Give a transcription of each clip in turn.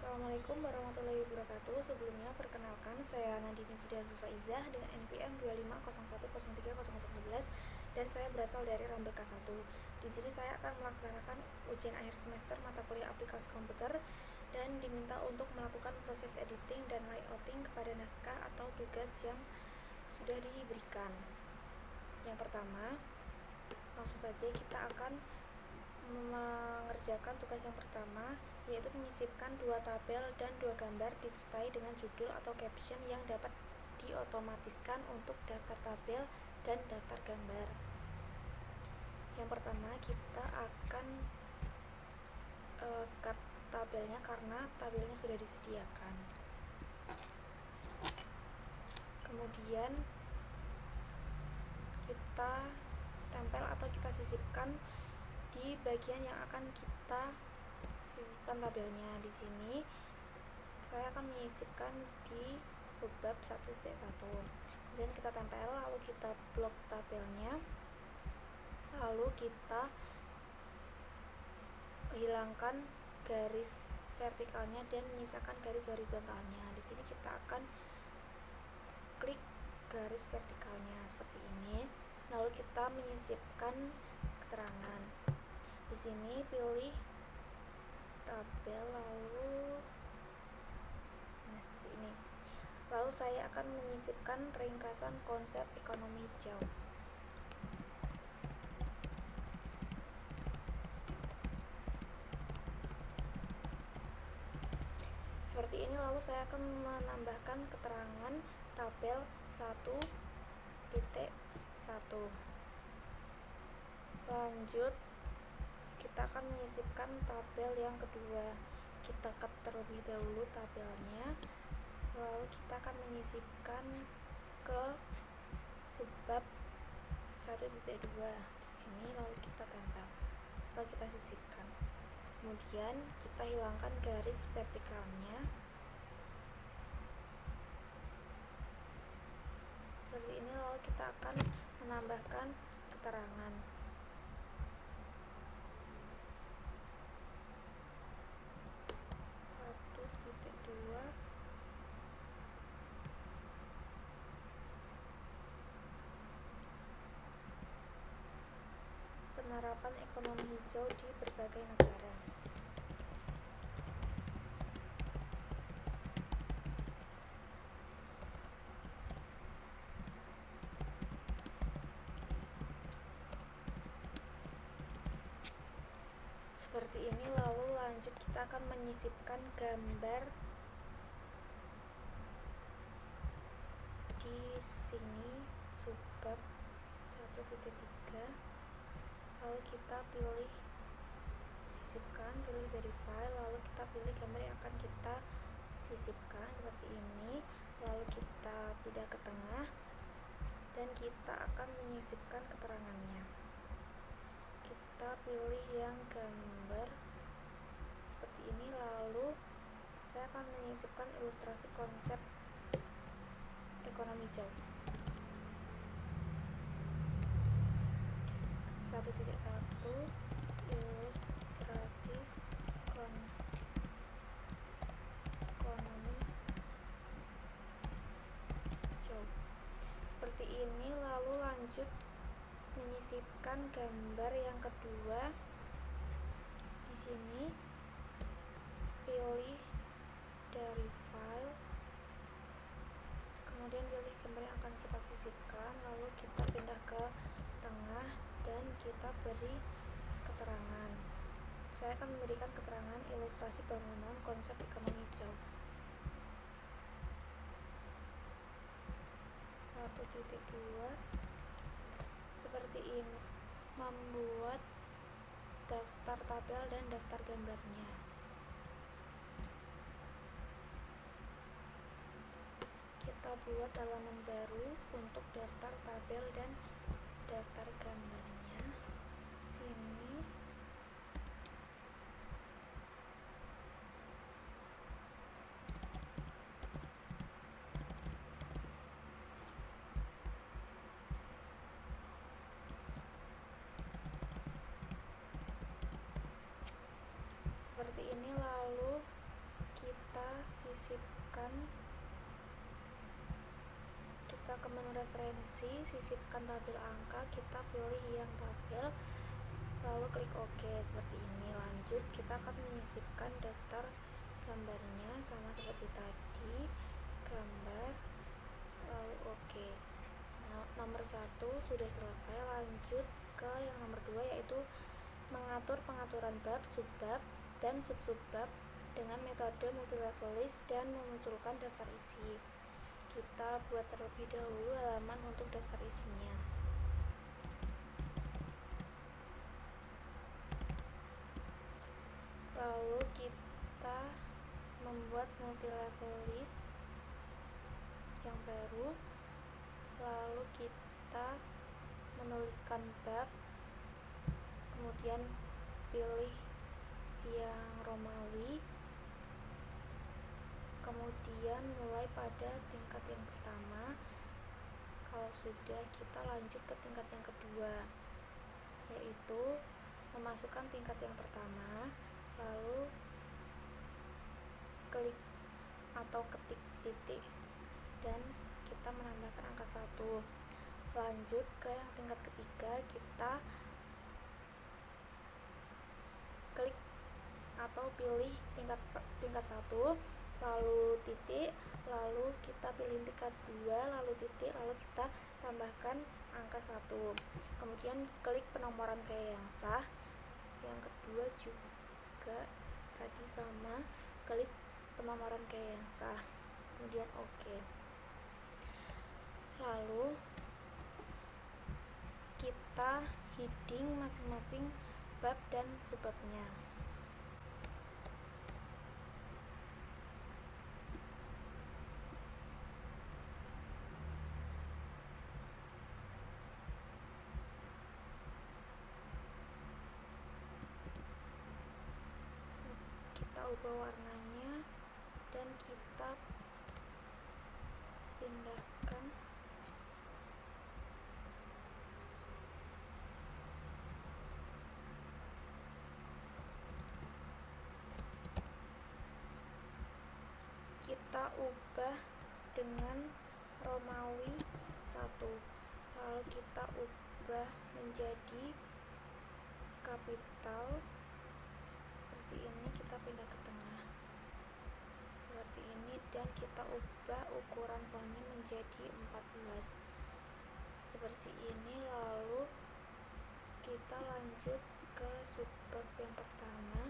Assalamualaikum warahmatullahi wabarakatuh. Sebelumnya perkenalkan, saya Nadine Fidel Faizah dengan NPM 2501030011 dan saya berasal dari Rambel K1. Di sini saya akan melaksanakan ujian akhir semester mata kuliah aplikasi komputer dan diminta untuk melakukan proses editing dan layouting kepada naskah atau tugas yang sudah diberikan. Yang pertama, langsung saja kita akan mengerjakan tugas yang pertama, yaitu menyisipkan 2 tabel dan 2 gambar disertai dengan judul atau caption yang dapat diotomatiskan untuk daftar tabel dan daftar gambar. Yang pertama, kita akan cut tabelnya karena tabelnya sudah disediakan. Kemudian kita tempel atau kita sisipkan di bagian yang akan kita sisipkan tabelnya. Di sini saya akan menyisipkan di subbab 1.1. Kemudian kita tempel, lalu kita blok tabelnya, lalu kita hilangkan garis vertikalnya dan menyisakan garis horizontalnya. Di sini kita akan klik garis vertikalnya seperti ini. Lalu kita menyisipkan keterangan. Di sini pilih tabel, lalu seperti ini. Lalu saya akan menyisipkan ringkasan konsep ekonomi hijau. Seperti ini, lalu saya akan menambahkan keterangan tabel 1.1. Lanjut, kita akan menyisipkan tabel yang kedua. Kita cut terlebih dahulu tabelnya, lalu kita akan menyisipkan ke subbab 1.2 di sini, lalu kita tempel atau kita sisipkan. Kemudian kita hilangkan garis vertikalnya seperti ini, lalu kita akan menambahkan keterangan. Penerapan ekonomi hijau di berbagai negara. Seperti ini, lalu lanjut kita akan menyisipkan gambar di sini subbab 1.3. Lalu kita pilih sisipkan, pilih dari file, lalu kita pilih gambar yang akan kita sisipkan seperti ini. Lalu kita pindah ke tengah dan kita akan menyisipkan keterangannya. Kita pilih yang gambar seperti ini, lalu saya akan menyisipkan ilustrasi konsep ekonomi hijau. 1.1 ilustrasi ekonomi hijau. Seperti ini, lalu lanjut menyisipkan gambar yang kedua. Di sini pilih dari file, kemudian pilih gambar yang akan kita sisipkan, lalu kita pindah ke tengah dan kita beri keterangan. Saya akan memberikan keterangan ilustrasi bangunan konsep ekonomi hijau. 1.2 seperti ini. Membuat daftar tabel dan daftar gambarnya. Kita buat halaman baru untuk daftar tabel dan daftar gambarnya. Sini. Seperti ini, lalu kita kita ke menu referensi, sisipkan tabel angka, kita pilih yang tabel, lalu klik OK seperti ini. Lanjut, kita akan menyisipkan daftar gambarnya sama seperti tadi, gambar, lalu OK. Nah, nomor 1 sudah selesai. Lanjut ke yang nomor 2, yaitu mengatur pengaturan bab, subbab, dan sub-subbab dengan metode multilevel list dan memunculkan daftar isi. Kita buat terlebih dahulu halaman untuk daftar isinya. Lalu kita membuat multilevel list yang baru. Lalu kita menuliskan bab, kemudian pilih yang Romawi, kemudian mulai pada tingkat yang pertama. Kalau sudah, kita lanjut ke tingkat yang kedua, yaitu memasukkan tingkat yang pertama, lalu klik atau ketik titik dan kita menambahkan angka 1. Lanjut ke yang tingkat ketiga, kita klik atau pilih tingkat 1, lalu titik, lalu kita pilih tingkat 2, lalu titik, lalu kita tambahkan angka 1. Kemudian klik penomoran gaya yang sah. Yang kedua juga tadi sama, klik penomoran gaya yang sah, kemudian OK. Lalu kita heading masing-masing bab dan subbabnya. Kita ubah warnanya dan kita pindahkan kita ubah dengan Romawi 1, lalu kita ubah menjadi kapital seperti ini, kita pindah ke tengah seperti ini, dan kita ubah ukuran fontnya menjadi 14 seperti ini. Lalu kita lanjut ke subbab yang pertama,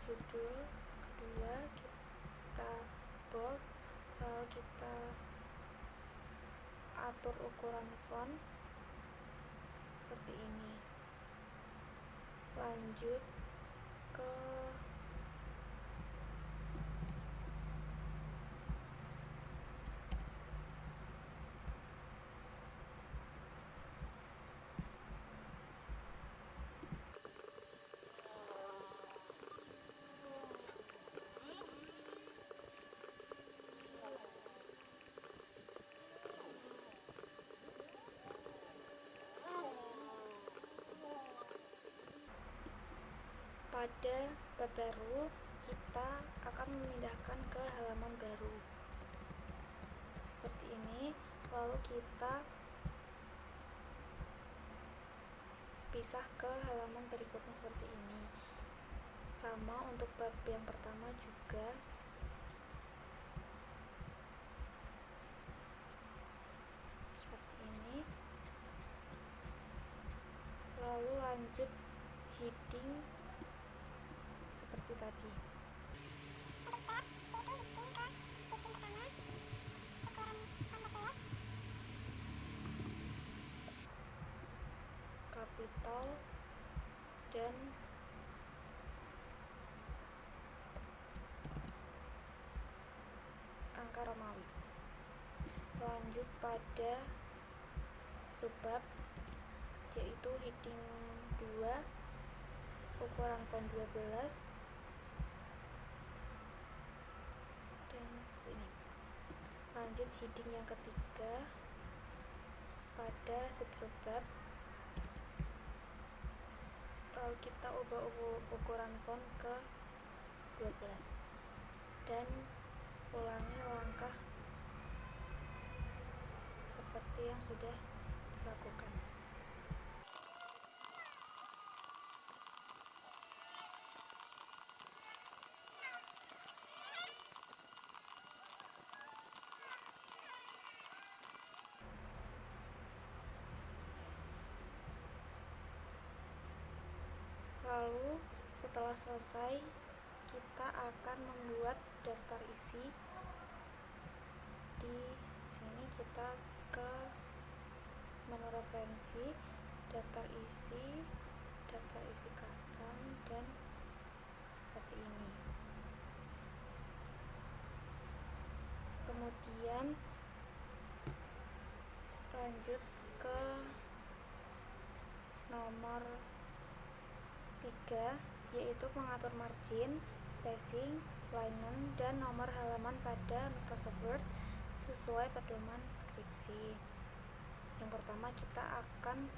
judul kedua, kita bold, lalu kita atur ukuran font seperti ini. Lanjut ke pada bab baru, kita akan memindahkan ke halaman baru seperti ini. Lalu kita pisah ke halaman berikutnya seperti ini. Sama untuk bab yang pertama juga. Seperti ini. Lalu lanjut heading seperti tadi. Kapital dan angka Romawi. Lanjut pada subbab, yaitu heading 2, ukuran font 12, dan seperti ini. Lanjut heading yang ketiga pada sub-subbab, lalu kita ubah ukuran font ke 12 dan ulangi langkah seperti yang sudah dilakukan. Lalu setelah selesai, kita akan membuat daftar isi. Di sini kita ke menu referensi, daftar isi custom, dan seperti ini. Kemudian lanjut ke nomor 3, yaitu mengatur margin, spacing, alignment, dan nomor halaman pada Microsoft Word sesuai pedoman skripsi. Yang pertama, kita akan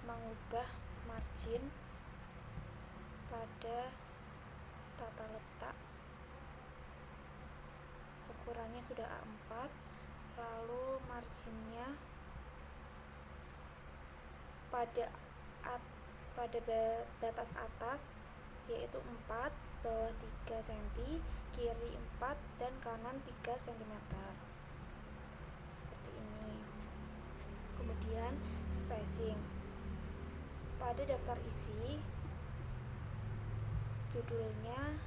mengubah margin pada tata letak. Ukurannya sudah A4, lalu marginnya pada batas atas yaitu 4, bawah 3 cm, kiri 4, dan kanan 3 cm. Seperti ini. Kemudian spacing. Pada daftar isi, judulnya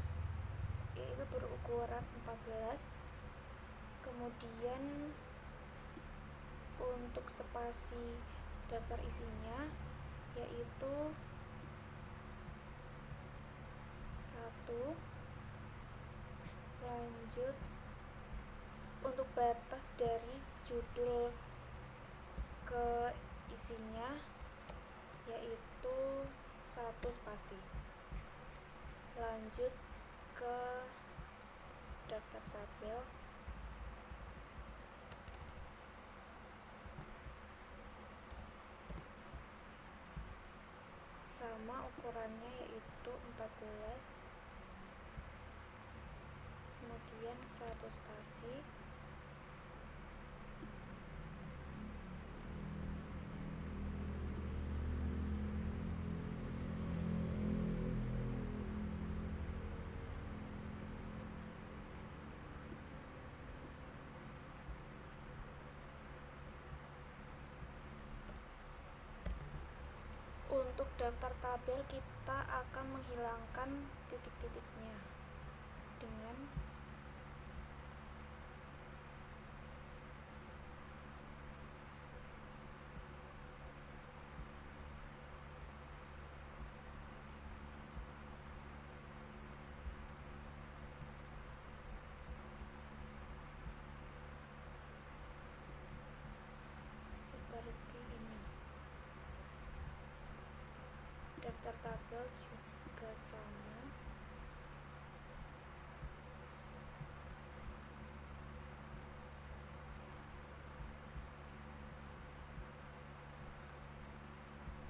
yaitu berukuran 14. Kemudian untuk spasi daftar isinya yaitu 1. Lanjut untuk batas dari judul ke isinya yaitu 1 spasi. Lanjut ke daftar tabel. Sama ukurannya yaitu 14, kemudian 1 spasi. Untuk daftar tabel kita akan menghilangkan titik-titiknya dengan seperti ini. Daftar tabel juga sama.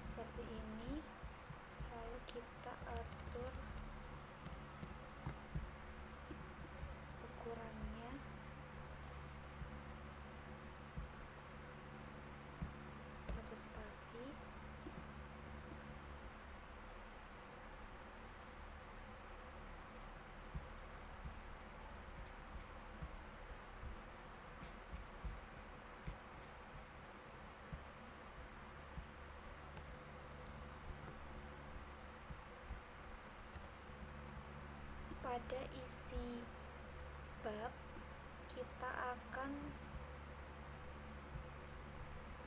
Seperti ini. Lalu kita atur ukurannya. Satu spasi. Pada isi bab, kita akan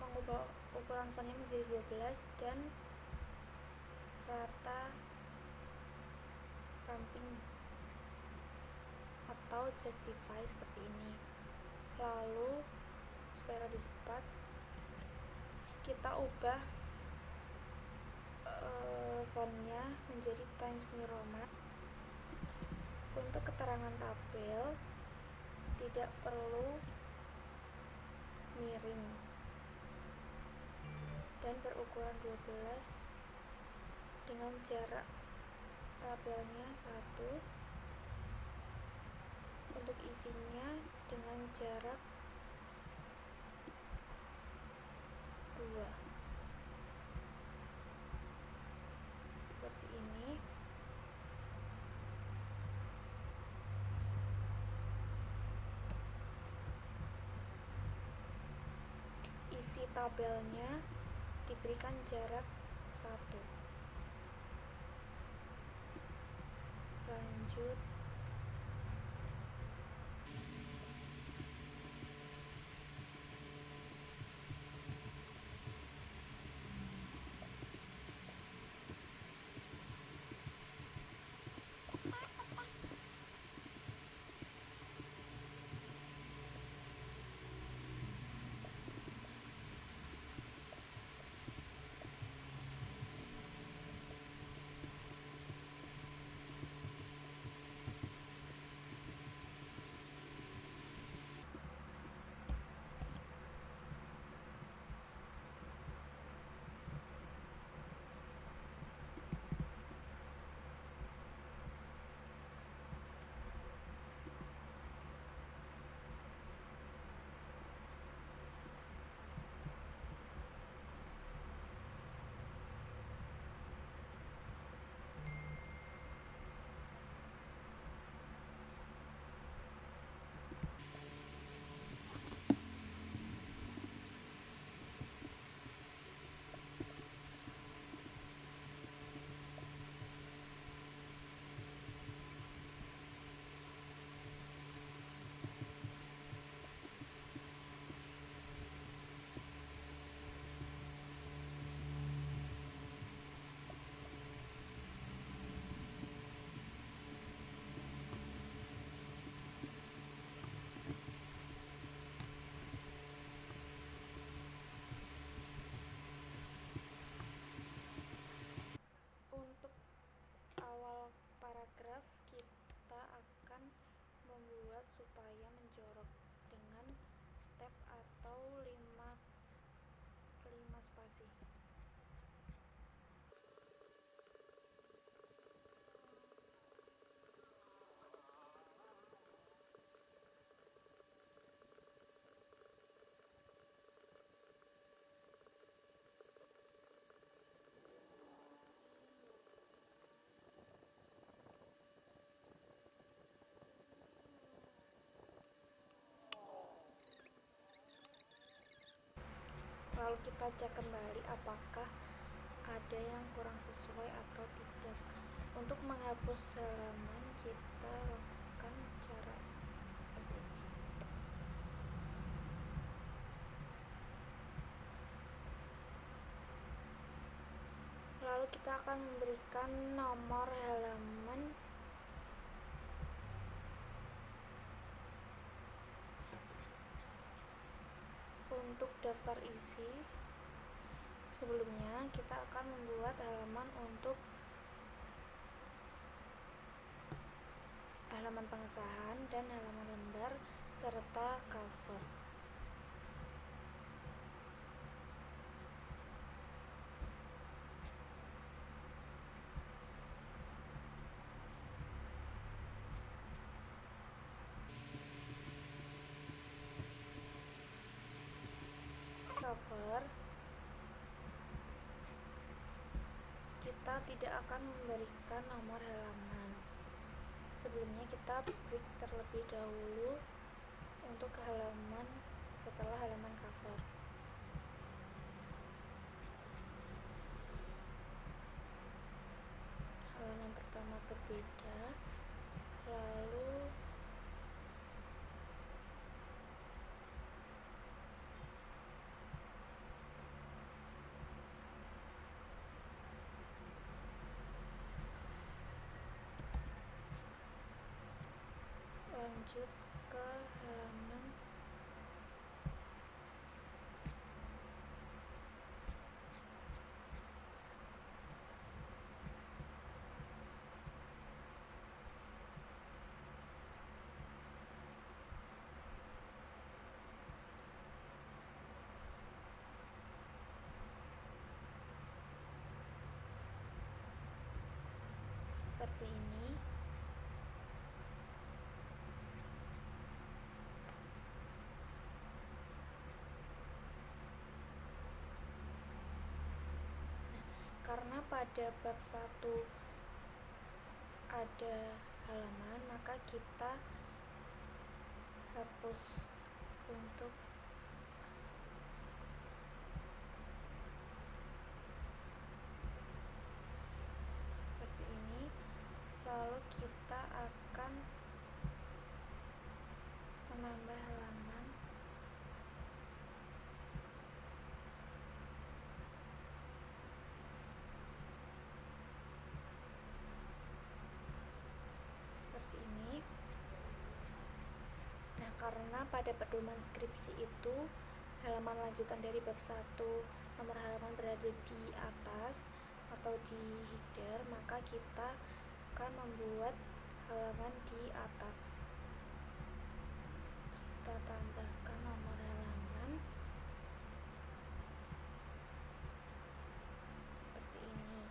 mengubah ukuran fontnya menjadi 12 dan rata samping atau justify seperti ini. Lalu supaya lebih cepat, kita ubah fontnya menjadi Times New Roman. Untuk keterangan tabel tidak perlu miring dan berukuran 12 dengan jarak tabelnya 1. Untuk isinya dengan jarak kedua. Seperti ini. Isi tabelnya diberikan jarak 1. Lanjut. Untuk awal paragraf kita akan membuat supaya menjorok dengan tab atau 5 spasi. Lalu kita cek kembali apakah ada yang kurang sesuai atau tidak. Untuk menghapus halaman kita lakukan cara seperti ini. Lalu kita akan memberikan nomor halaman untuk daftar isi. Sebelumnya kita akan membuat halaman untuk halaman pengesahan dan halaman lembar serta cover. Cover kita tidak akan memberikan nomor halaman. Sebelumnya kita break terlebih dahulu untuk halaman setelah halaman cover. Halaman pertama berbeda, lalu lanjut ke halaman seperti ini. pada bab 1 ada halaman, maka kita hapus untuk seperti ini. Lalu kita akan menambah halaman seperti ini. Nah, karena pada pedoman skripsi itu halaman lanjutan dari bab 1 nomor halaman berada di atas atau di header, maka kita akan membuat halaman di atas. Kita tambahkan nomor halaman seperti ini.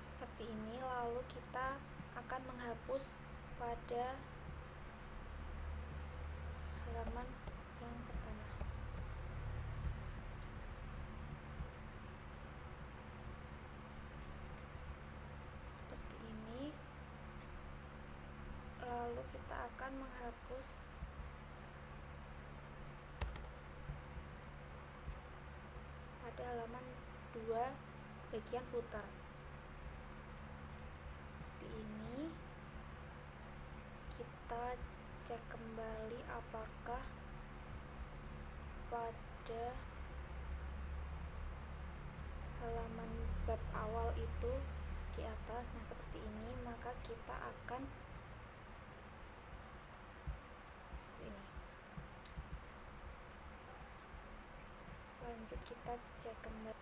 Seperti ini, lalu kita akan menghapus pada halaman yang pertama. Seperti ini. Lalu kita akan menghapus pada halaman 2 bagian footer. Seperti ini. Kita cek kembali apakah pada halaman bab awal itu di atas. Nah, seperti ini, maka kita akan seperti ini. Lanjut kita cek kembali.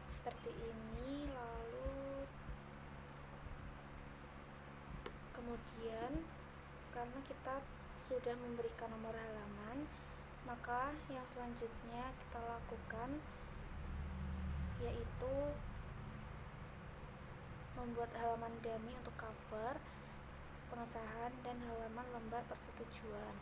Seperti ini. Lalu kemudian karena kita sudah memberikan nomor halaman, maka yang selanjutnya kita lakukan yaitu membuat halaman dummy untuk cover, pengesahan, dan halaman lembar persetujuan.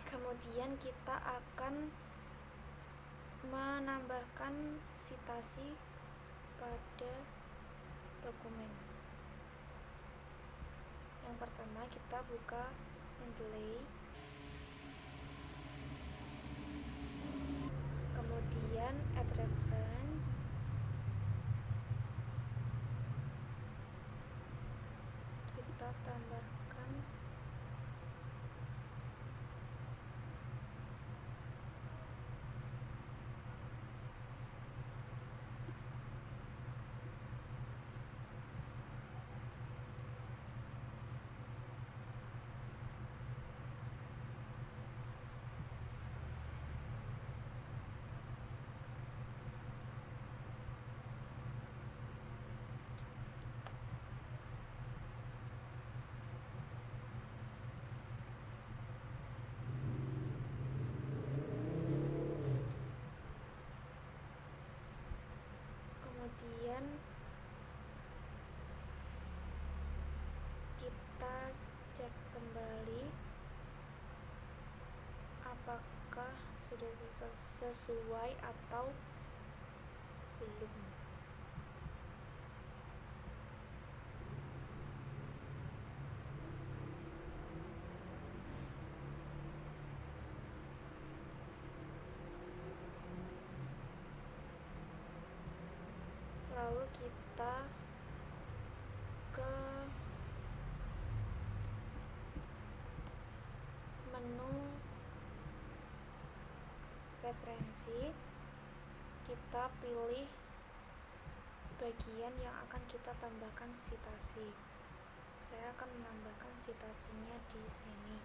Kemudian kita akan menambahkan sitasi pada dokumen. Yang pertama, kita buka Mendeley, kemudian add reference, kita tambahkan apakah sudah sesuai atau belum. Lalu kita ke menu referensi, kita pilih bagian yang akan kita tambahkan sitasi. Saya akan menambahkan sitasinya di sini.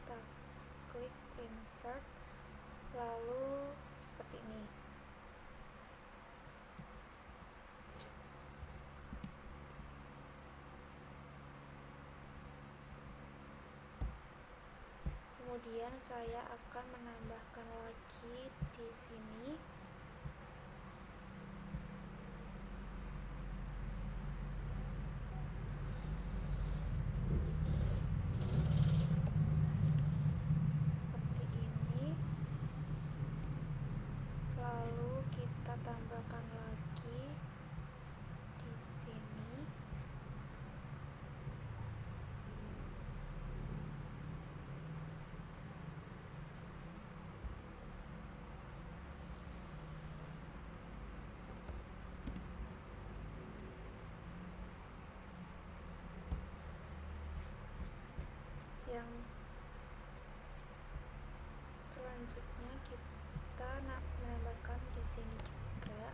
Kita klik insert, lalu seperti ini. Kemudian saya akan menambahkan lagi di sini seperti ini. Lalu kita tambahkan lagi di sini. Yang selanjutnya kita menambahkan di sini juga.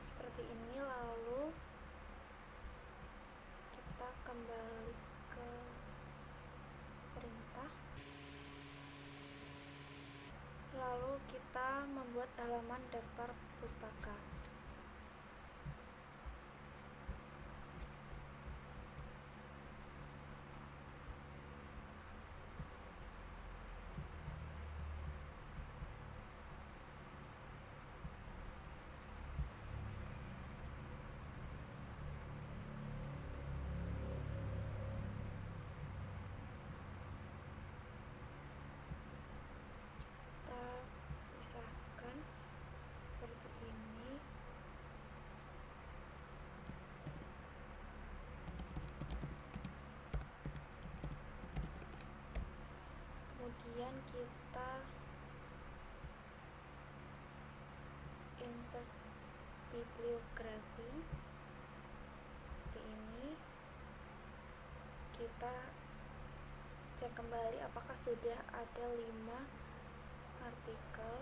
Seperti ini, lalu kita kembali ke perintah. Lalu kita membuat halaman daftar pustaka. Kita pisahkan seperti ini. Kemudian kita insert bibliografi seperti ini. Kita cek kembali apakah sudah ada 5 artikel.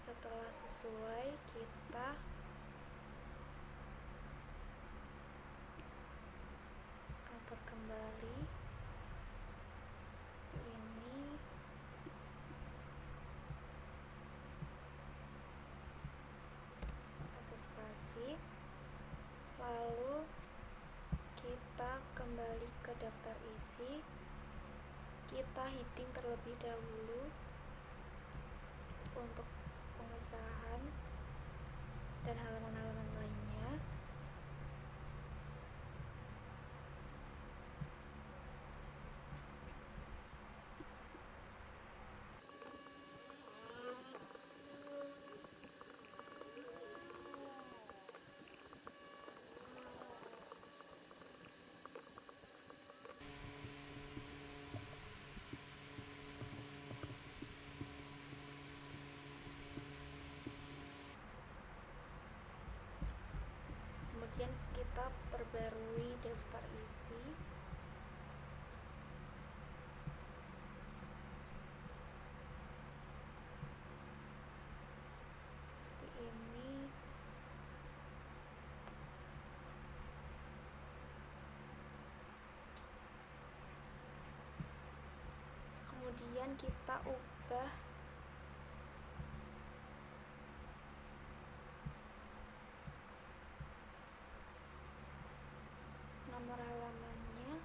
Setelah sesuai, kita atur kembali seperti ini. daftar isi, kita heading terlebih dahulu untuk pengesahan dan halaman-halaman lainnya. Kemudian kita perbarui daftar isi. Seperti ini. Kemudian kita ubah nomor halamannya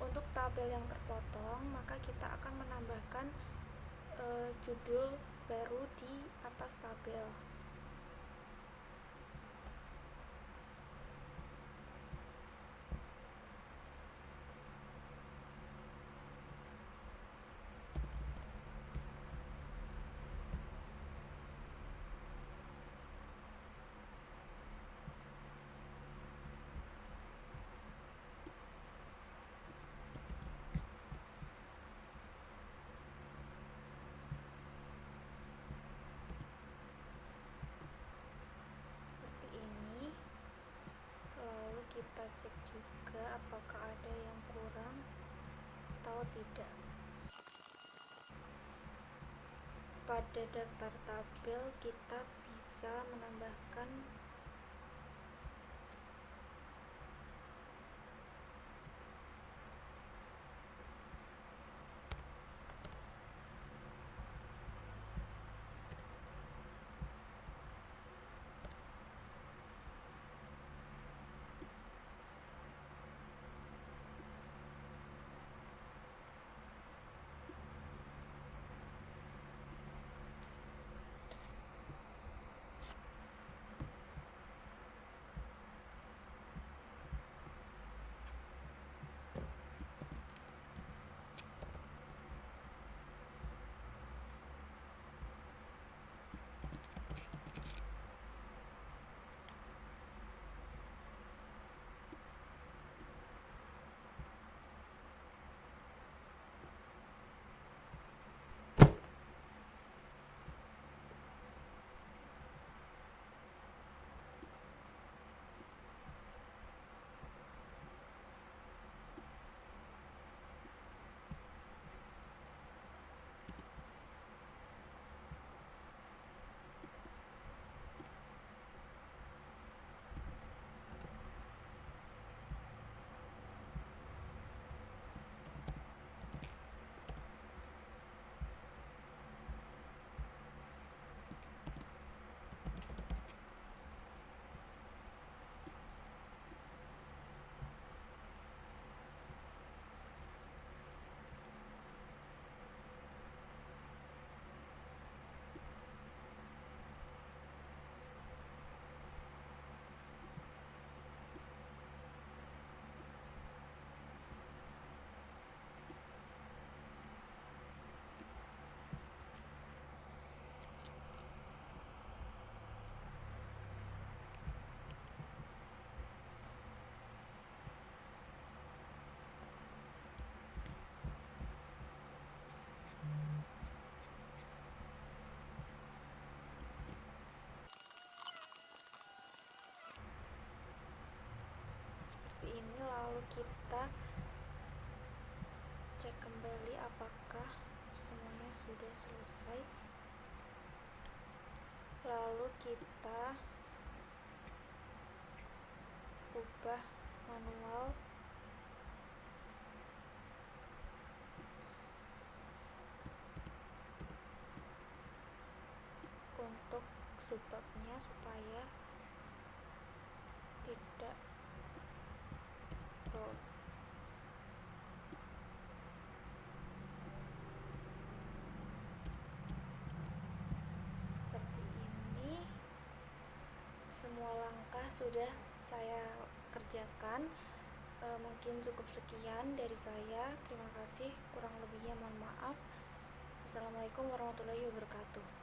untuk tabel yang terpotong, maka kita akan menambahkan judul baru di atas tabel. Kita cek juga apakah ada yang kurang atau tidak. Pada daftar tabel kita bisa menambahkan ini, lalu kita cek kembali apakah semuanya sudah selesai. Lalu kita ubah manual untuk subbabnya supaya tidak bold. Seperti ini. Semua langkah sudah saya kerjakan. Mungkin cukup sekian dari saya. Terima kasih, kurang lebihnya mohon maaf. Assalamualaikum warahmatullahi wabarakatuh.